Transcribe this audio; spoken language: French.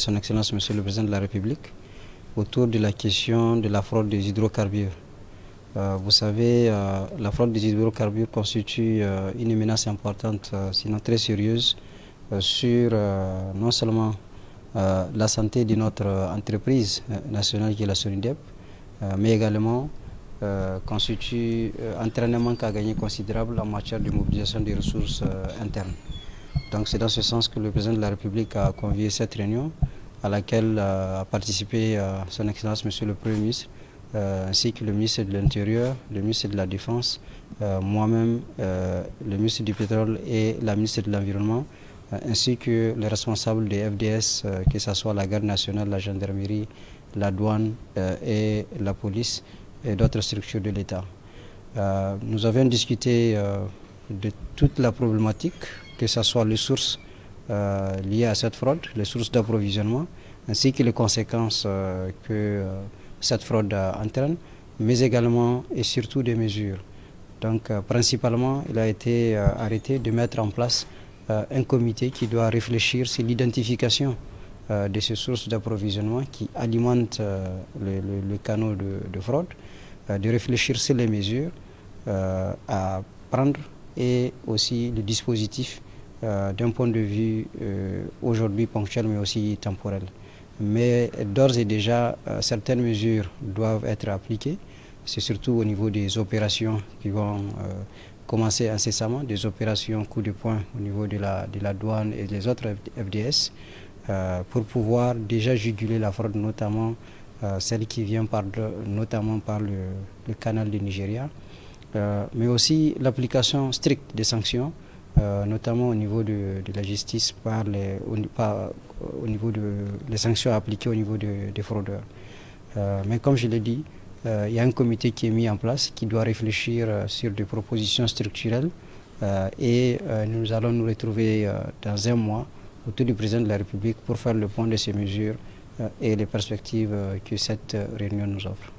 son Excellence Monsieur le Président de la République autour de la question de la fraude des hydrocarbures. Vous savez, la fraude des hydrocarbures constitue une menace importante, sinon très sérieuse, sur non seulement la santé de notre entreprise nationale qui est la SONIDEP, mais également entraîne un manque à gagner considérable en matière de mobilisation des ressources internes. Donc c'est dans ce sens que le Président de la République a convié cette réunion à laquelle a participé son Excellence Monsieur le Premier ministre, ainsi que le ministre de l'Intérieur, le ministre de la Défense, moi-même, le ministre du Pétrole et la ministre de l'Environnement, ainsi que les responsables des FDS, que ce soit la garde nationale, la gendarmerie, la douane et la police et d'autres structures de l'État. Nous avons discuté de toute la problématique, que ce soit les sources liées à cette fraude, les sources d'approvisionnement, ainsi que les conséquences que cette fraude entraîne, mais également et surtout des mesures. Donc principalement, il a été arrêté de mettre en place un comité qui doit réfléchir sur l'identification de ces sources d'approvisionnement qui alimentent le canal de fraude, de réfléchir sur les mesures à prendre et aussi le dispositif d'un point de vue aujourd'hui ponctuel mais aussi temporel. Mais d'ores et déjà, certaines mesures doivent être appliquées. C'est surtout au niveau des opérations qui vont commencer incessamment, des opérations coup de poing au niveau de la douane et des autres FDS, pour pouvoir déjà juguler la fraude, notamment celle qui vient notamment par le canal du Nigeria, mais aussi l'application stricte des sanctions, notamment au niveau de la justice au niveau des sanctions appliquées au niveau des fraudeurs. Mais comme je l'ai dit, il y a un comité qui est mis en place qui doit réfléchir sur des propositions structurelles et nous allons nous retrouver dans un mois autour du Président de la République pour faire le point de ces mesures et les perspectives que cette réunion nous offre.